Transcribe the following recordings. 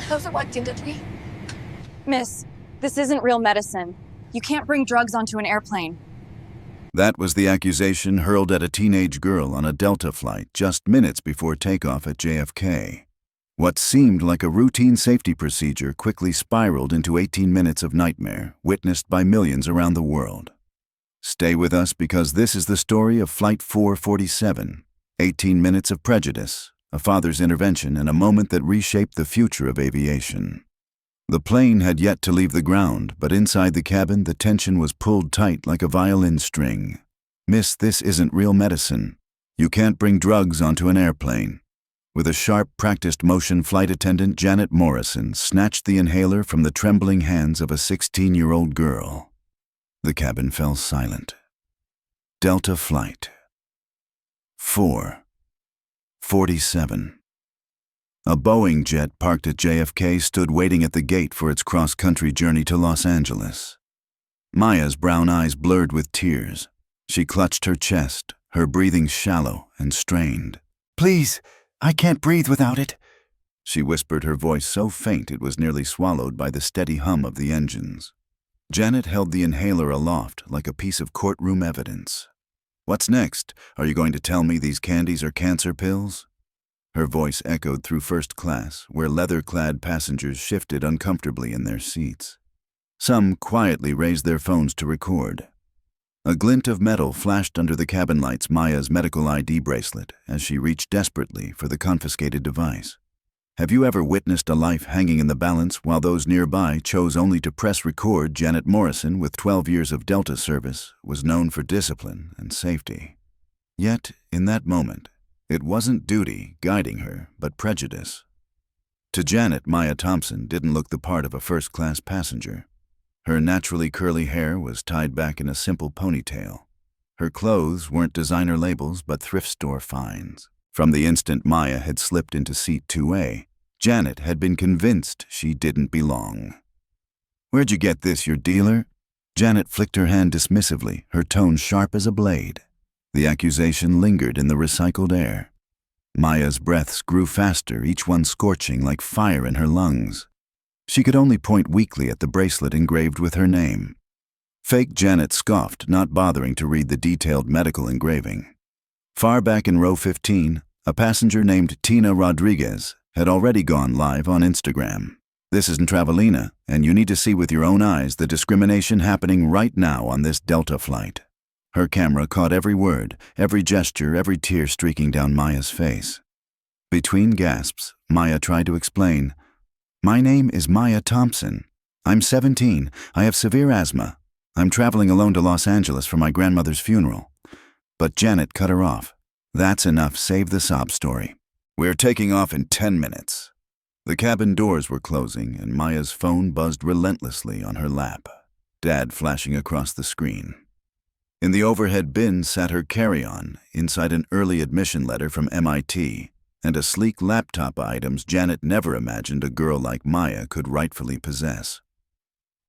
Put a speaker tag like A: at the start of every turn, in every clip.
A: How's it working, Dudley?
B: Miss, this isn't real medicine. You can't bring drugs onto an airplane.
C: That was the accusation hurled at a teenage girl on a Delta flight just minutes before takeoff at JFK. What seemed like a routine safety procedure quickly spiraled into 18 minutes of nightmare, witnessed by millions around the world. Stay with us because this is the story of Flight 447, 18 minutes of prejudice, a father's intervention, and a moment that reshaped the future of aviation. The plane had yet to leave the ground, but inside the cabin the tension was pulled tight like a violin string. Miss, this isn't real medicine. You can't bring drugs onto an airplane. With a sharp, practiced motion, flight attendant Janet Morrison snatched the inhaler from the trembling hands of a 16-year-old girl. The cabin fell silent. Delta Flight 447. A Boeing jet parked at JFK stood waiting at the gate for its cross-country journey to Los Angeles. Maya's brown eyes blurred with tears. She clutched her chest, her breathing shallow and strained. "Please, I can't breathe without it," she whispered, her voice so faint it was nearly swallowed by the steady hum of the engines. Janet held the inhaler aloft like a piece of courtroom evidence. "What's next? Are you going to tell me these candies are cancer pills?" Her voice echoed through first class, where leather-clad passengers shifted uncomfortably in their seats. Some quietly raised their phones to record. A glint of metal flashed under the cabin lights Maya's medical ID bracelet as she reached desperately for the confiscated device. Have you ever witnessed a life hanging in the balance while those nearby chose only to press record? Janet Morrison, with 12 years of Delta service, was known for discipline and safety. Yet, in that moment, it wasn't duty guiding her, but prejudice. To Janet, Maya Thompson didn't look the part of a first-class passenger. Her naturally curly hair was tied back in a simple ponytail. Her clothes weren't designer labels, but thrift store finds. From the instant Maya had slipped into seat 2A, Janet had been convinced she didn't belong. "Where'd you get this, your dealer?" Janet flicked her hand dismissively, her tone sharp as a blade. The accusation lingered in the recycled air. Maya's breaths grew faster, each one scorching like fire in her lungs. She could only point weakly at the bracelet engraved with her name. Fake Janet scoffed, not bothering to read the detailed medical engraving. Far back in row 15, a passenger named Tina Rodriguez had already gone live on Instagram. "This isn't Travelina, and you need to see with your own eyes the discrimination happening right now on this Delta flight." Her camera caught every word, every gesture, every tear streaking down Maya's face. Between gasps, Maya tried to explain. "My name is Maya Thompson. I'm 17. I have severe asthma. I'm traveling alone to Los Angeles for my grandmother's funeral." But Janet cut her off. "That's enough. Save the sob story. We're taking off in 10 minutes. The cabin doors were closing, and Maya's phone buzzed relentlessly on her lap, Dad flashing across the screen. In the overhead bin sat her carry-on, inside an early admission letter from MIT, and a sleek laptop items Janet never imagined a girl like Maya could rightfully possess.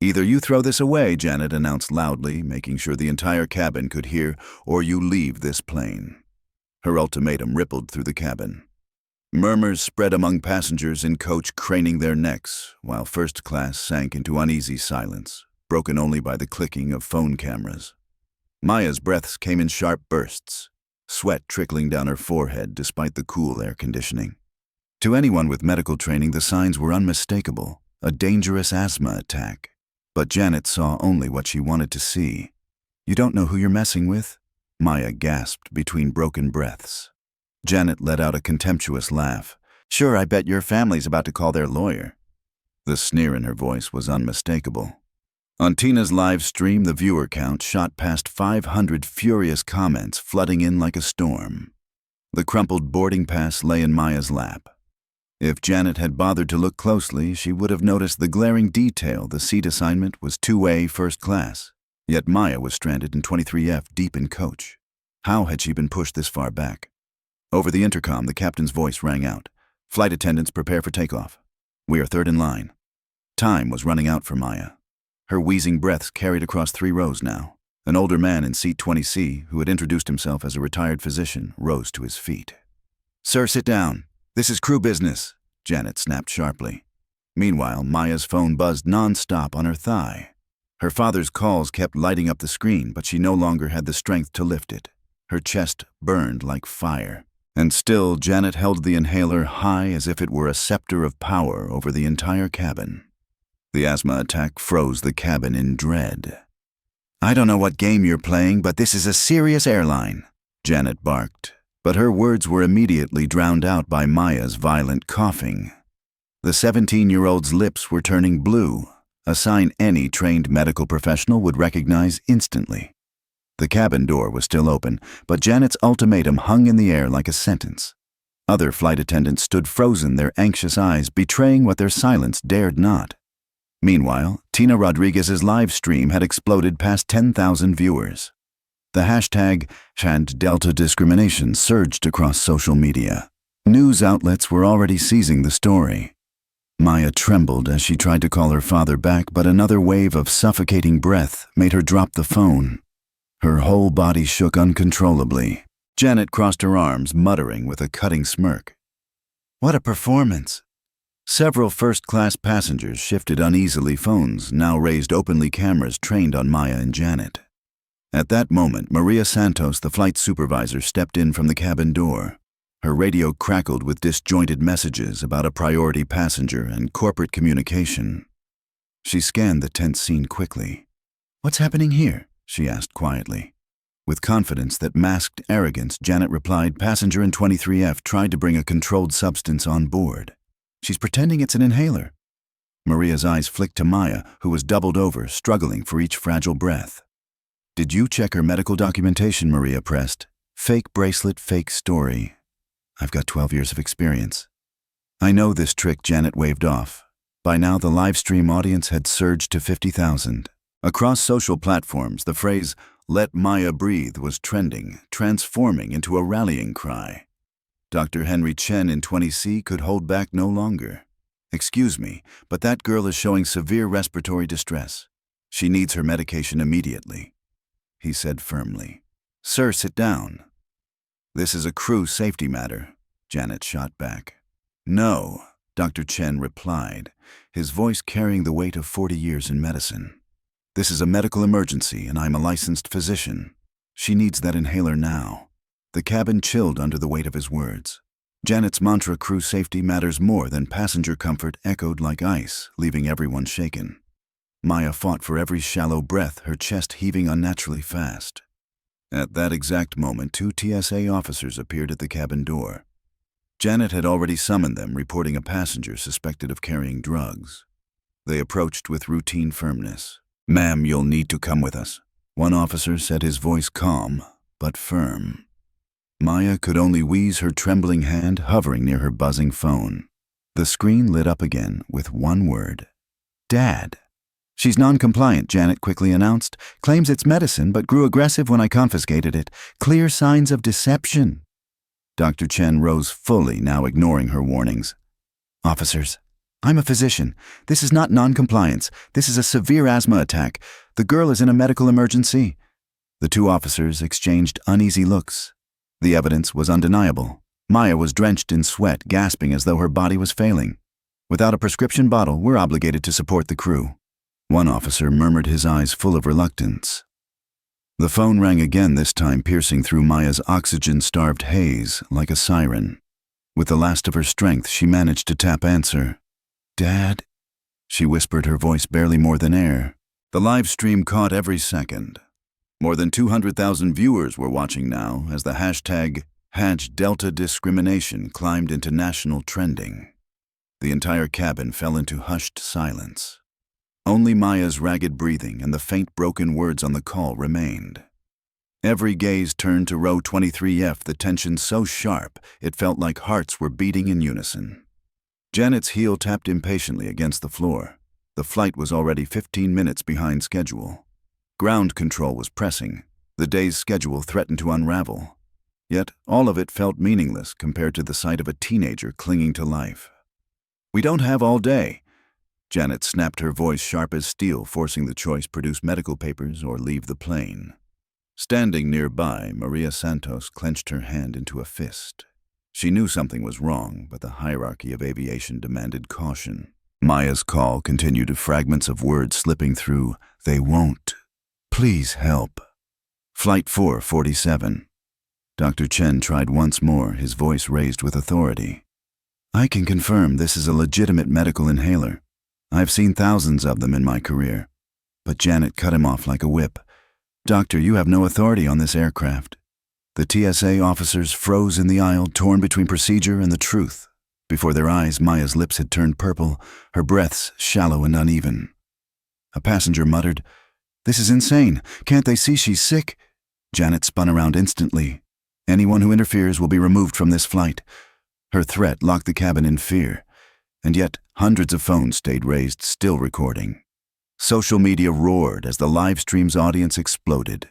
C: "Either you throw this away," Janet announced loudly, making sure the entire cabin could hear, "or you leave this plane." Her ultimatum rippled through the cabin. Murmurs spread among passengers in coach, craning their necks, while first class sank into uneasy silence, broken only by the clicking of phone cameras. Maya's breaths came in sharp bursts, sweat trickling down her forehead despite the cool air conditioning. To anyone with medical training, the signs were unmistakable, a dangerous asthma attack. But Janet saw only what she wanted to see. "You don't know who you're messing with?" Maya gasped between broken breaths. Janet let out a contemptuous laugh. "Sure, I bet your family's about to call their lawyer." The sneer in her voice was unmistakable. On Tina's live stream, the viewer count shot past 500 furious comments flooding in like a storm. The crumpled boarding pass lay in Maya's lap. If Janet had bothered to look closely, she would have noticed the glaring detail. The seat assignment was 2A first class, yet Maya was stranded in 23F deep in coach. How had she been pushed this far back? Over the intercom, the captain's voice rang out. "Flight attendants, prepare for takeoff. We are third in line." Time was running out for Maya. Her wheezing breaths carried across 3 rows now. An older man in seat 20C, who had introduced himself as a retired physician, rose to his feet. "Sir, sit down. This is crew business," Janet snapped sharply. Meanwhile, Maya's phone buzzed non-stop on her thigh. Her father's calls kept lighting up the screen, but she no longer had the strength to lift it. Her chest burned like fire. And still, Janet held the inhaler high as if it were a scepter of power over the entire cabin. The asthma attack froze the cabin in dread. "I don't know what game you're playing, but this is a serious airline," Janet barked. But her words were immediately drowned out by Maya's violent coughing. The 17-year-old's lips were turning blue, a sign any trained medical professional would recognize instantly. The cabin door was still open, but Janet's ultimatum hung in the air like a sentence. Other flight attendants stood frozen, their anxious eyes betraying what their silence dared not. Meanwhile, Tina Rodriguez's live stream had exploded past 10,000 viewers. The hashtag #DeltaDiscrimination surged across social media. News outlets were already seizing the story. Maya trembled as she tried to call her father back, but another wave of suffocating breath made her drop the phone. Her whole body shook uncontrollably. Janet crossed her arms, muttering with a cutting smirk. "What a performance!" Several first-class passengers shifted uneasily, phones now raised openly, cameras trained on Maya and Janet. At that moment, Maria Santos, the flight supervisor, stepped in from the cabin door. Her radio crackled with disjointed messages about a priority passenger and corporate communication. She scanned the tense scene quickly. "What's happening here?" she asked quietly. With confidence that masked arrogance, Janet replied, "Passenger in 23F tried to bring a controlled substance on board. She's pretending it's an inhaler." Maria's eyes flicked to Maya, who was doubled over, struggling for each fragile breath. "Did you check her medical documentation?" Maria pressed. "Fake bracelet, fake story. I've got 12 years of experience." "I know this trick," Janet waved off. By now, the live stream audience had surged to 50,000. Across social platforms, the phrase, "Let Maya breathe," was trending, transforming into a rallying cry. Dr. Henry Chen in 20C could hold back no longer. "Excuse me, but that girl is showing severe respiratory distress. She needs her medication immediately," he said firmly. "Sir, sit down." "This is a crew safety matter," Janet shot back. "No," Dr. Chen replied, his voice carrying the weight of 40 years in medicine. "This is a medical emergency, and I'm a licensed physician. She needs that inhaler now." The cabin chilled under the weight of his words. Janet's mantra, "Crew safety matters more than passenger comfort," echoed like ice, leaving everyone shaken. Maya fought for every shallow breath, her chest heaving unnaturally fast. At that exact moment, 2 TSA officers appeared at the cabin door. Janet had already summoned them, reporting a passenger suspected of carrying drugs. They approached with routine firmness. "Ma'am, you'll need to come with us," one officer said, his voice calm but firm. Maya could only wheeze, her trembling hand hovering near her buzzing phone. The screen lit up again with one word: "Dad." "She's non-compliant," Janet quickly announced. "Claims it's medicine, but grew aggressive when I confiscated it. Clear signs of deception." Dr. Chen rose fully, now ignoring her warnings. "Officers, I'm a physician. This is not non-compliance. This is a severe asthma attack. The girl is in a medical emergency." The 2 officers exchanged uneasy looks. The evidence was undeniable. Maya was drenched in sweat, gasping as though her body was failing. "Without a prescription bottle, we're obligated to support the crew." One officer murmured, his eyes full of reluctance. The phone rang again, this time piercing through Maya's oxygen-starved haze like a siren. With the last of her strength, she managed to tap answer. "Dad," she whispered, her voice barely more than air. The live stream caught every second. More than 200,000 viewers were watching now as the hashtag #DeltaDiscrimination climbed into national trending. The entire cabin fell into hushed silence. Only Maya's ragged breathing and the faint broken words on the call remained. Every gaze turned to row 23F, the tension so sharp it felt like hearts were beating in unison. Janet's heel tapped impatiently against the floor. The flight was already 15 minutes behind schedule. Ground control was pressing. The day's schedule threatened to unravel. Yet all of it felt meaningless compared to the sight of a teenager clinging to life. "We don't have all day." Janet snapped, her voice sharp as steel, forcing the choice: produce medical papers or leave the plane. Standing nearby, Maria Santos clenched her hand into a fist. She knew something was wrong, but the hierarchy of aviation demanded caution. Maya's call continued to fragments of words slipping through. They won't. Please help. Flight 447. Dr. Chen tried once more, his voice raised with authority. I can confirm this is a legitimate medical inhaler. I've seen thousands of them in my career. But Janet cut him off like a whip. Doctor, you have no authority on this aircraft. The TSA officers froze in the aisle, torn between procedure and the truth. Before their eyes, Maya's lips had turned purple, her breaths shallow and uneven. A passenger muttered, "This is insane. Can't they see she's sick?" Janet spun around instantly. Anyone who interferes will be removed from this flight. Her threat locked the cabin in fear, and yet hundreds of phones stayed raised, still recording. Social media roared as the live stream's audience exploded.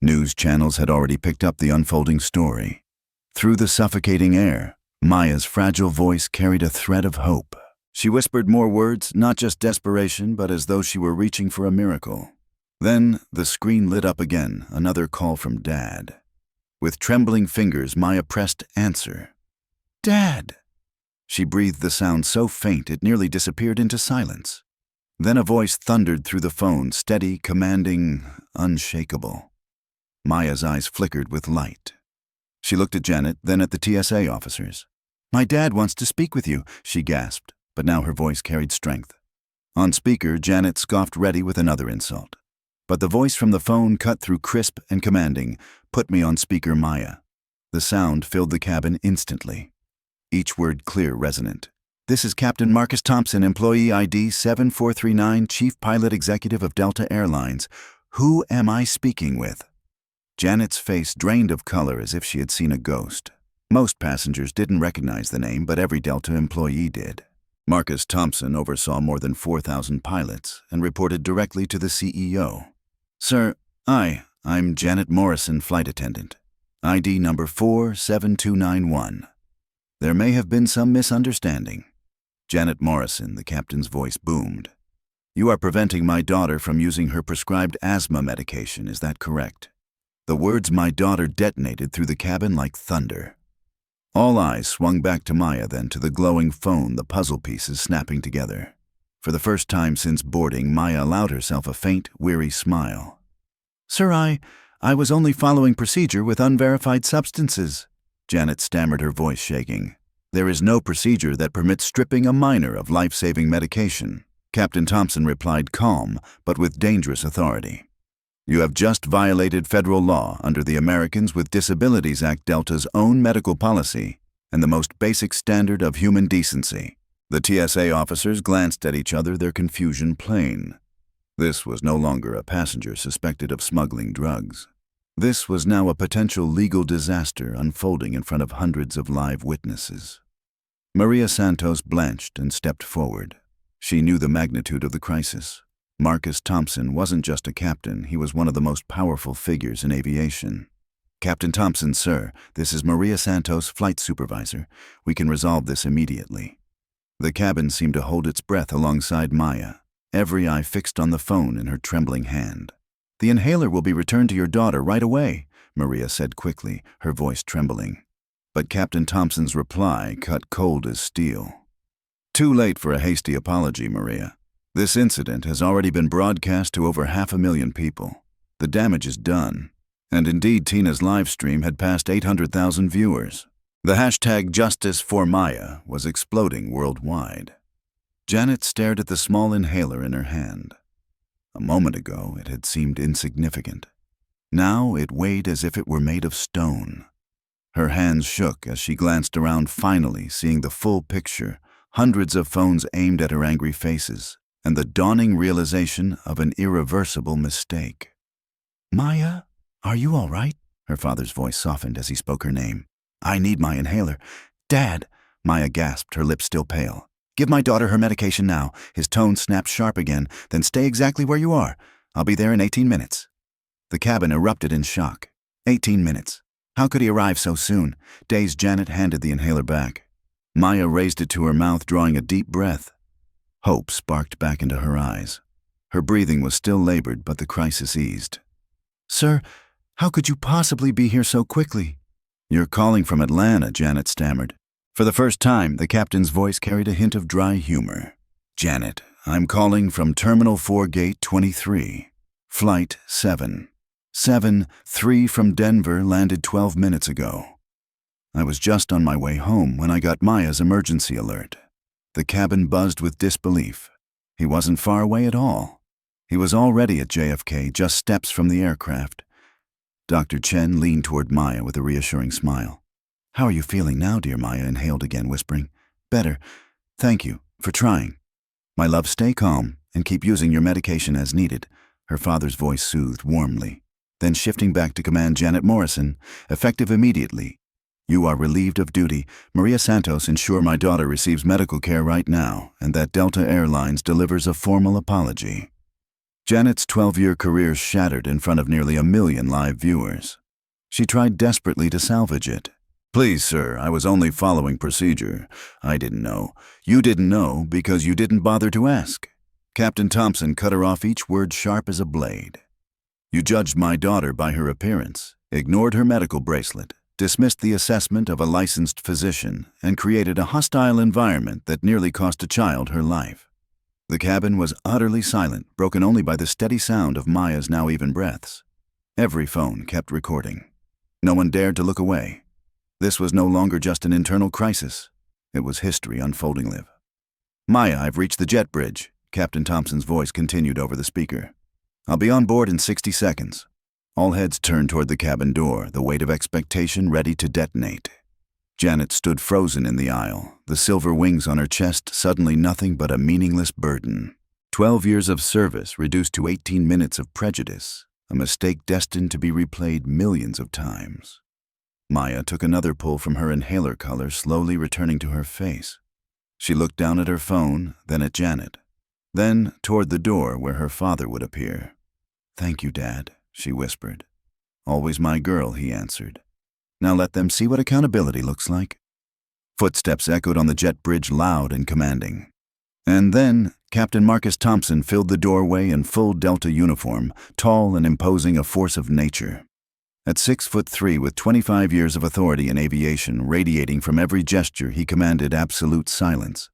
C: News channels had already picked up the unfolding story. Through the suffocating air, Maya's fragile voice carried a thread of hope. She whispered more words, not just desperation, but as though she were reaching for a miracle. Then the screen lit up again, another call from Dad. With trembling fingers, Maya pressed answer. Dad! She breathed the sound so faint it nearly disappeared into silence. Then a voice thundered through the phone, steady, commanding, unshakable. Maya's eyes flickered with light. She looked at Janet, then at the TSA officers. My dad wants to speak with you, she gasped, but now her voice carried strength. On speaker, Janet scoffed ready with another insult. But the voice from the phone cut through crisp and commanding. Put me on speaker, Maya. The sound filled the cabin instantly. Each word clear, resonant. This is Captain Marcus Thompson, employee ID 7439, Chief Pilot Executive of Delta Airlines. Who am I speaking with? Janet's face drained of color as if she had seen a ghost. Most passengers didn't recognize the name, but every Delta employee did. Marcus Thompson oversaw more than 4,000 pilots and reported directly to the CEO. Sir, I'm Janet Morrison, flight attendant. ID number 47291. There may have been some misunderstanding. Janet Morrison, the captain's voice boomed. You are preventing my daughter from using her prescribed asthma medication, is that correct? The words my daughter detonated through the cabin like thunder. All eyes swung back to Maya, then to the glowing phone, the puzzle pieces snapping together. For the first time since boarding, Maya allowed herself a faint, weary smile. Sir, I was only following procedure with unverified substances. Janet stammered, her voice shaking. There is no procedure that permits stripping a minor of life-saving medication. Captain Thompson replied calm, but with dangerous authority. You have just violated federal law under the Americans with Disabilities Act, Delta's own medical policy, and the most basic standard of human decency. The TSA officers glanced at each other, their confusion plain. This was no longer a passenger suspected of smuggling drugs. This was now a potential legal disaster unfolding in front of hundreds of live witnesses. Maria Santos blanched and stepped forward. She knew the magnitude of the crisis. Marcus Thompson wasn't just a captain, he was one of the most powerful figures in aviation. Captain Thompson, sir, this is Maria Santos, flight supervisor. We can resolve this immediately. The cabin seemed to hold its breath alongside Maya, every eye fixed on the phone in her trembling hand. The inhaler will be returned to your daughter right away, Maria said quickly, her voice trembling. But Captain Thompson's reply cut cold as steel. Too late for a hasty apology, Maria. This incident has already been broadcast to over 500,000 people. The damage is done. And indeed, Tina's live stream had passed 800,000 viewers. The hashtag #JusticeForMaya was exploding worldwide. Janet stared at the small inhaler in her hand. A moment ago, it had seemed insignificant. Now it weighed as if it were made of stone. Her hands shook as she glanced around, finally seeing the full picture, hundreds of phones aimed at her angry faces, and the dawning realization of an irreversible mistake. Maya, are you all right? Her father's voice softened as he spoke her name. I need my inhaler. Dad, Maya gasped, her lips still pale. Give my daughter her medication now. His tone snapped sharp again. Then stay exactly where you are. I'll be there in 18 minutes. The cabin erupted in shock. 18 minutes. How could he arrive so soon? Dazed, Janet handed the inhaler back. Maya raised it to her mouth, drawing a deep breath. Hope sparked back into her eyes. Her breathing was still labored, but the crisis eased. Sir, how could you possibly be here so quickly? You're calling from Atlanta, Janet stammered. For the first time, the captain's voice carried a hint of dry humor. Janet, I'm calling from Terminal 4 Gate 23. Flight 773 from Denver landed 12 minutes ago. I was just on my way home when I got Maya's emergency alert. The cabin buzzed with disbelief. He wasn't far away at all. He was already at JFK, just steps from the aircraft. Dr. Chen leaned toward Maya with a reassuring smile. "How are you feeling now, dear?" Maya inhaled again, whispering. "Better. Thank you for trying." "My love, stay calm and keep using your medication as needed," her father's voice soothed warmly. Then shifting back to command Janet Morrison, effective immediately. "You are relieved of duty. Maria Santos, ensure my daughter receives medical care right now and that Delta Airlines delivers a formal apology." Janet's 12-year career shattered in front of nearly 1 million live viewers. She tried desperately to salvage it. "Please, sir, I was only following procedure. I didn't know. You didn't know because you didn't bother to ask." Captain Thompson cut her off, each word sharp as a blade. "You judged my daughter by her appearance, ignored her medical bracelet, dismissed the assessment of a licensed physician, and created a hostile environment that nearly cost a child her life." The cabin was utterly silent, broken only by the steady sound of Maya's now even breaths. Every phone kept recording. No one dared to look away. This was no longer just an internal crisis. It was history unfolding live. "Maya, I've reached the jet bridge," Captain Thompson's voice continued over the speaker. "I'll be on board in 60 seconds. All heads turned toward the cabin door, the weight of expectation ready to detonate. Janet stood frozen in the aisle, the silver wings on her chest suddenly nothing but a meaningless burden. 12 years of service reduced to 18 minutes of prejudice, a mistake destined to be replayed millions of times. Maya took another pull from her inhaler color, slowly returning to her face. She looked down at her phone, then at Janet, then toward the door where her father would appear. "Thank you, Dad," she whispered. "Always my girl," he answered. "Now let them see what accountability looks like." Footsteps echoed on the jet bridge, loud and commanding. And then Captain Marcus Thompson filled the doorway in full Delta uniform, tall and imposing, a force of nature. At 6'3", with 25 years of authority in aviation radiating from every gesture, he commanded absolute silence.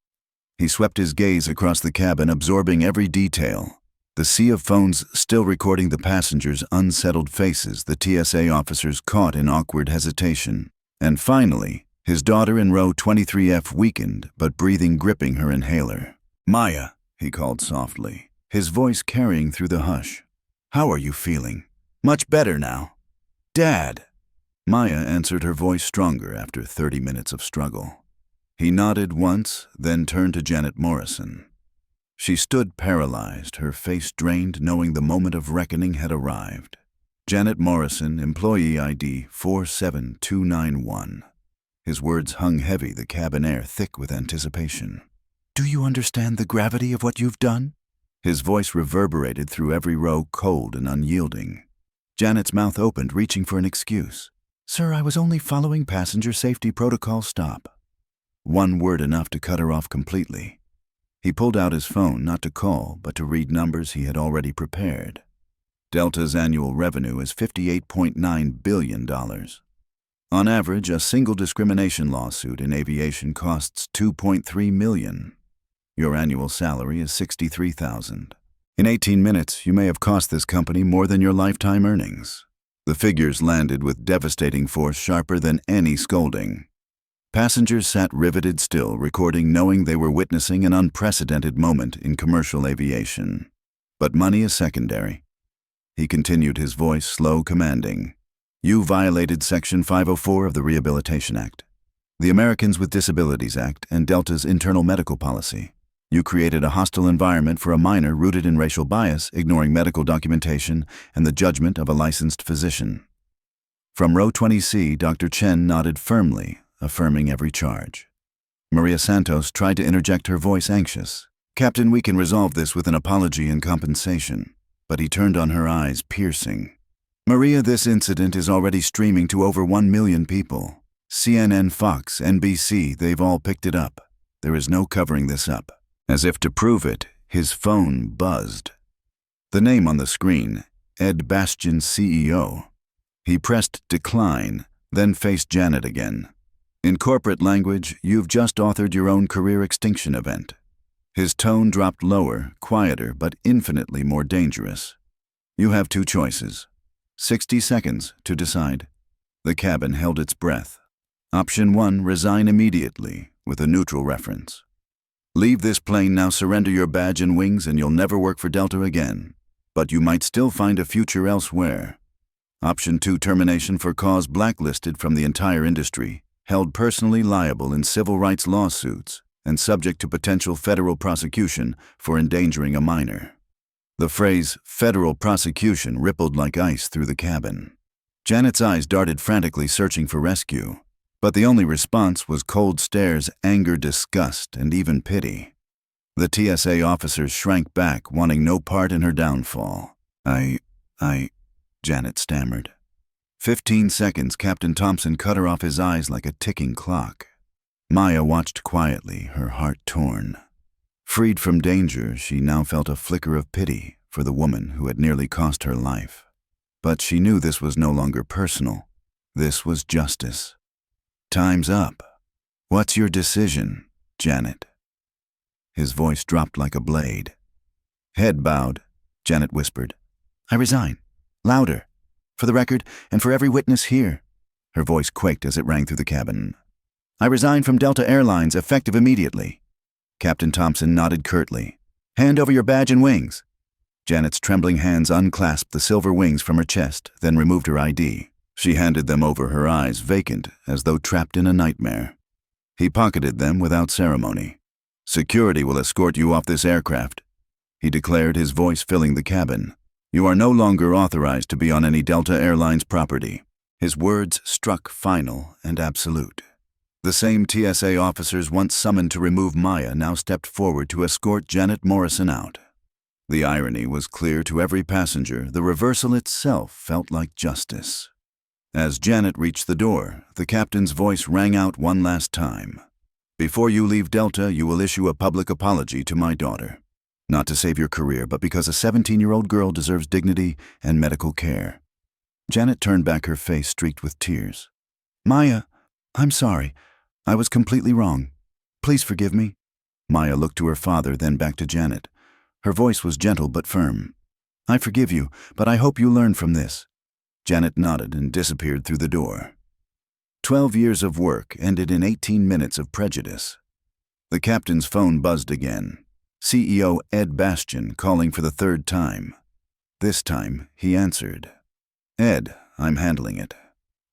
C: He swept his gaze across the cabin, absorbing every detail. The sea of phones still recording the passengers' unsettled faces, the TSA officers caught in awkward hesitation. And finally, his daughter in row 23F, weakened but breathing, gripping her inhaler. "Maya," he called softly, his voice carrying through the hush. "How are you feeling?" "Much better now." "Dad." Maya answered, her voice stronger after 30 minutes of struggle. He nodded once, then turned to Janet Morrison. She stood paralyzed, her face drained, knowing the moment of reckoning had arrived. Janet Morrison, employee ID 47291. His words hung heavy, the cabin air thick with anticipation. "Do you understand the gravity of what you've done?" His voice reverberated through every row, cold and unyielding. Janet's mouth opened, reaching for an excuse. "Sir, I was only following passenger safety protocol. Stop." One word enough to cut her off completely. He pulled out his phone, not to call, but to read numbers he had already prepared. Delta's annual revenue is $58.9 billion. On average, a single discrimination lawsuit in aviation costs $2.3 million. Your annual salary is $63,000. In 18 minutes, you may have cost this company more than your lifetime earnings. The figures landed with devastating force, sharper than any scolding. Passengers sat riveted still, recording, knowing they were witnessing an unprecedented moment in commercial aviation. But money is secondary. He continued, his voice slow, commanding. "You violated Section 504 of the Rehabilitation Act, the Americans with Disabilities Act, and Delta's internal medical policy. You created a hostile environment for a minor rooted in racial bias, ignoring medical documentation and the judgment of a licensed physician." From row 20C, Dr. Chen nodded firmly, affirming every charge. Maria Santos tried to interject, her voice anxious. "Captain, we can resolve this with an apology and compensation." But he turned on her, eyes piercing. "Maria, this incident is already streaming to over 1 million people. CNN, Fox, NBC, they've all picked it up. There is no covering this up." As if to prove it, his phone buzzed. The name on the screen, Ed Bastian, CEO. He pressed decline, then faced Janet again. "In corporate language, you've just authored your own career extinction event. His tone dropped lower, quieter, but infinitely more dangerous. You have two choices. 60 seconds to decide. The cabin held its breath. Option 1, resign immediately, with a neutral reference. Leave this plane now, surrender your badge and wings, and you'll never work for Delta again. But you might still find a future elsewhere. Option 2, termination for cause, blacklisted from the entire industry, held personally liable in civil rights lawsuits, and subject to potential federal prosecution for endangering a minor. The phrase, federal prosecution, rippled like ice through the cabin. Janet's eyes darted frantically, searching for rescue. But the only response was cold stares, anger, disgust, and even pity. The TSA officers shrank back, wanting no part in her downfall. Janet stammered. 15 seconds, Captain Thompson cut her off, his eyes like a ticking clock. Maya watched quietly, her heart torn. Freed from danger, she now felt a flicker of pity for the woman who had nearly cost her life. But she knew this was no longer personal. This was justice. Time's up. What's your decision, Janet? His voice dropped like a blade. Head bowed, Janet whispered. I resign. Louder. For the record, and for every witness here. Her voice quaked as it rang through the cabin. I resign from Delta Airlines, effective immediately. Captain Thompson nodded curtly. Hand over your badge and wings. Janet's trembling hands unclasped the silver wings from her chest, then removed her ID. She handed them over, her eyes vacant, as though trapped in a nightmare. He pocketed them without ceremony. Security will escort you off this aircraft, he declared, his voice filling the cabin. You are no longer authorized to be on any Delta Airlines property. His words struck final and absolute. The same TSA officers once summoned to remove Maya now stepped forward to escort Janet Morrison out. The irony was clear to every passenger. The reversal itself felt like justice. As Janet reached the door, the captain's voice rang out one last time. Before you leave Delta, you will issue a public apology to my daughter. Not to save your career, but because a 17-year-old girl deserves dignity and medical care. Janet turned back, her face streaked with tears. Maya, I'm sorry. I was completely wrong. Please forgive me. Maya looked to her father, then back to Janet. Her voice was gentle but firm. I forgive you, but I hope you learn from this. Janet nodded and disappeared through the door. 12 years of work ended in 18 minutes of prejudice. The captain's phone buzzed again. CEO Ed Bastian calling for the third time. This time, he answered. Ed, I'm handling it.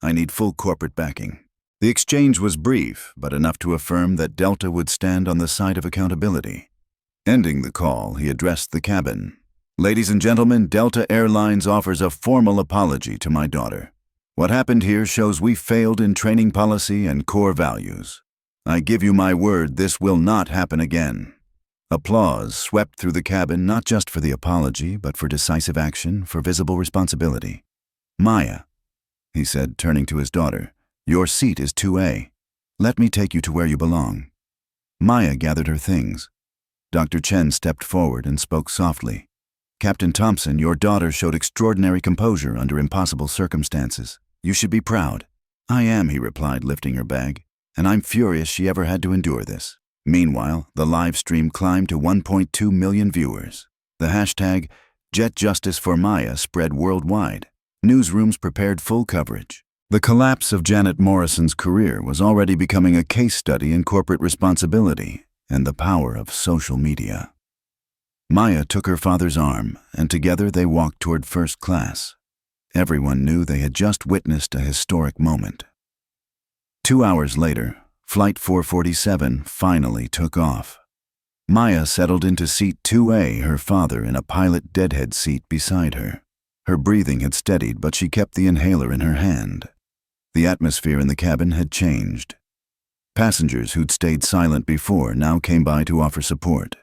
C: I need full corporate backing. The exchange was brief, but enough to affirm that Delta would stand on the side of accountability. Ending the call, he addressed the cabin. Ladies and gentlemen, Delta Airlines offers a formal apology to my daughter. What happened here shows we failed in training policy and core values. I give you my word, this will not happen again. Applause swept through the cabin, not just for the apology, but for decisive action, for visible responsibility. Maya, he said, turning to his daughter, your seat is 2A. Let me take you to where you belong. Maya gathered her things. Dr. Chen stepped forward and spoke softly. Captain Thompson, your daughter showed extraordinary composure under impossible circumstances. You should be proud. I am, he replied, lifting her bag, and I'm furious she ever had to endure this. Meanwhile, the live stream climbed to 1.2 million viewers. The hashtag #JetJusticeForMaya spread worldwide. Newsrooms prepared full coverage. The collapse of Janet Morrison's career was already becoming a case study in corporate responsibility and the power of social media. Maya took her father's arm, and together they walked toward first class. Everyone knew they had just witnessed a historic moment. 2 hours later, Flight 447 finally took off. Maya settled into seat 2A, her father in a pilot deadhead seat beside her. Her breathing had steadied, but she kept the inhaler in her hand. The atmosphere in the cabin had changed. Passengers who'd stayed silent before now came by to offer support.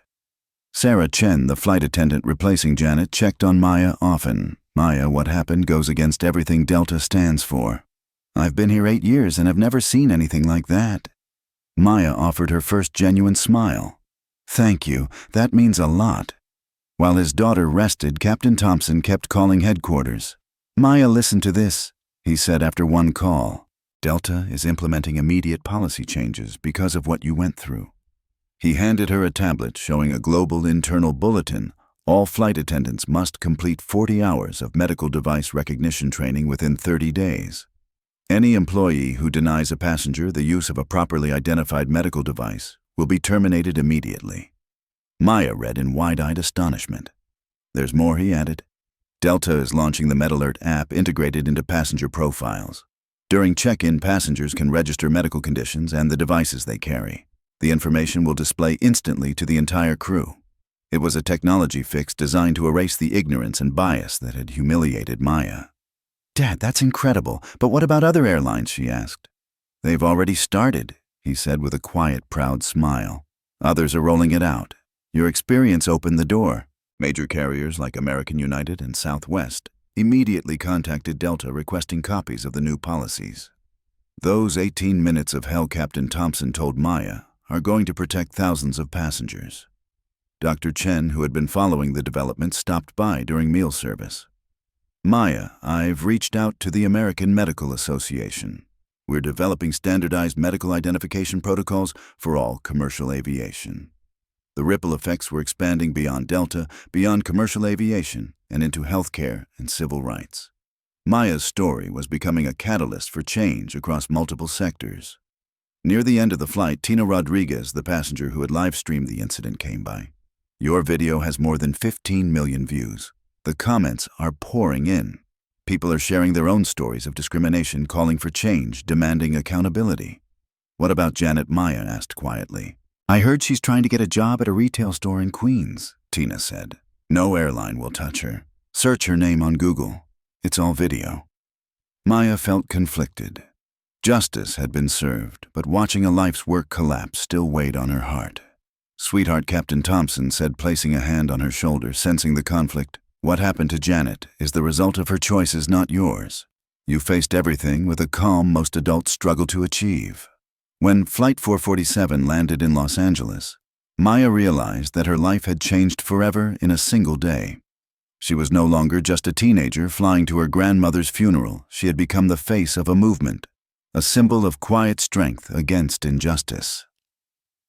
C: Sarah Chen, the flight attendant replacing Janet, checked on Maya often. Maya, what happened goes against everything Delta stands for. I've been here 8 years and have never seen anything like that. Maya offered her first genuine smile. Thank you, that means a lot. While his daughter rested, Captain Thompson kept calling headquarters. Maya, listen to this, he said after one call. Delta is implementing immediate policy changes because of what you went through. He handed her a tablet showing a global internal bulletin. All flight attendants must complete 40 hours of medical device recognition training within 30 days. Any employee who denies a passenger the use of a properly identified medical device will be terminated immediately. Maya read in wide-eyed astonishment. There's more, he added. Delta is launching the MedAlert app integrated into passenger profiles. During check-in, passengers can register medical conditions and the devices they carry. The information will display instantly to the entire crew. It was a technology fix designed to erase the ignorance and bias that had humiliated Maya. Dad, that's incredible, but what about other airlines, she asked. They've already started, he said with a quiet, proud smile. Others are rolling it out. Your experience opened the door. Major carriers like American United and Southwest immediately contacted Delta requesting copies of the new policies. Those 18 minutes of hell, Captain Thompson told Maya, are going to protect thousands of passengers. Dr. Chen, who had been following the development, stopped by during meal service. Maya, I've reached out to the American Medical Association. We're developing standardized medical identification protocols for all commercial aviation. The ripple effects were expanding beyond Delta, beyond commercial aviation, and into healthcare and civil rights. Maya's story was becoming a catalyst for change across multiple sectors. Near the end of the flight, Tina Rodriguez, the passenger who had live-streamed the incident, came by. Your video has more than 15 million views. The comments are pouring in. People are sharing their own stories of discrimination, calling for change, demanding accountability. What about Janet? Maya asked quietly. I heard she's trying to get a job at a retail store in Queens, Tina said. No airline will touch her. Search her name on Google. It's all video. Maya felt conflicted. Justice had been served, but watching a life's work collapse still weighed on her heart. Sweetheart, Captain Thompson said, placing a hand on her shoulder, sensing the conflict. What happened to Janet is the result of her choices, not yours. You faced everything with a calm most adults struggle to achieve. When Flight 447 landed in Los Angeles, Maya realized that her life had changed forever in a single day. She was no longer just a teenager flying to her grandmother's funeral. She had become the face of a movement, a symbol of quiet strength against injustice.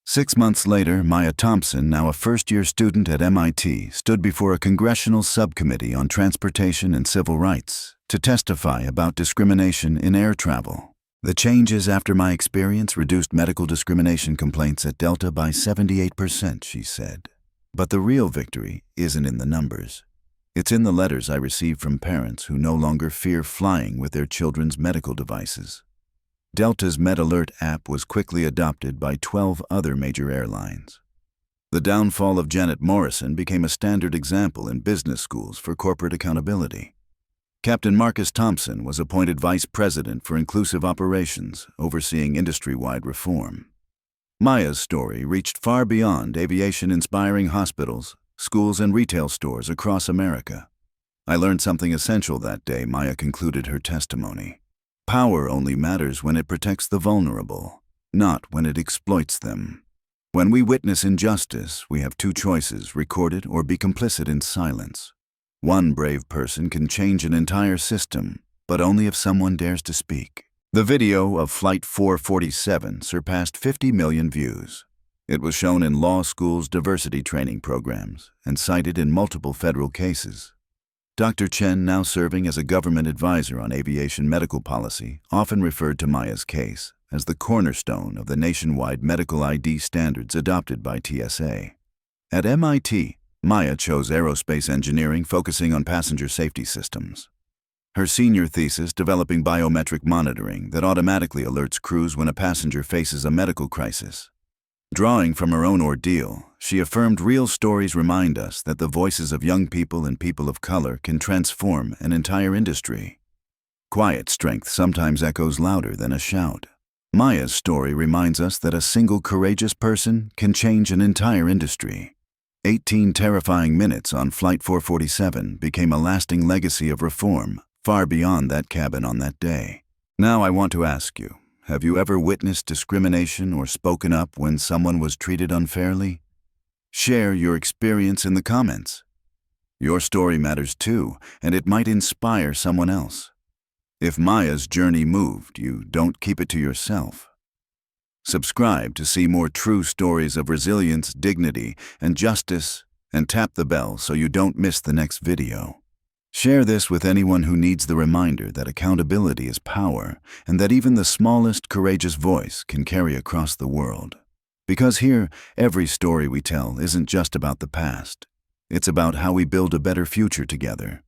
C: 6 months later, Maya Thompson, now a first-year student at MIT, stood before a congressional subcommittee on transportation and civil rights to testify about discrimination in air travel. The changes after my experience reduced medical discrimination complaints at Delta by 78%, she said. But the real victory isn't in the numbers. It's in the letters I received from parents who no longer fear flying with their children's medical devices. Delta's MedAlert app was quickly adopted by 12 other major airlines. The downfall of Janet Morrison became a standard example in business schools for corporate accountability. Captain Marcus Thompson was appointed Vice President for Inclusive Operations, overseeing industry-wide reform. Maya's story reached far beyond aviation, inspiring hospitals, schools, and retail stores across America. I learned something essential that day, Maya concluded her testimony. Power only matters when it protects the vulnerable, not when it exploits them. When we witness injustice, we have two choices: record it or be complicit in silence. One brave person can change an entire system, but only if someone dares to speak. The video of Flight 447 surpassed 50 million views. It was shown in law schools' diversity training programs and cited in multiple federal cases. Dr. Chen, now serving as a government advisor on aviation medical policy, often referred to Maya's case as the cornerstone of the nationwide medical ID standards adopted by TSA. At MIT, Maya chose aerospace engineering, focusing on passenger safety systems. Her senior thesis, developing biometric monitoring that automatically alerts crews when a passenger faces a medical crisis. Drawing from her own ordeal, she affirmed real stories remind us that the voices of young people and people of color can transform an entire industry. Quiet strength sometimes echoes louder than a shout. Maya's story reminds us that a single courageous person can change an entire industry. 18 terrifying minutes on Flight 447 became a lasting legacy of reform, far beyond that cabin on that day. Now I want to ask you, have you ever witnessed discrimination or spoken up when someone was treated unfairly? Share your experience in the comments. Your story matters too, and it might inspire someone else. If Maya's journey moved you, don't keep it to yourself. Subscribe to see more true stories of resilience, dignity, and justice, and tap the bell so you don't miss the next video. Share this with anyone who needs the reminder that accountability is power and that even the smallest courageous voice can carry across the world. Because here, every story we tell isn't just about the past. It's about how we build a better future together.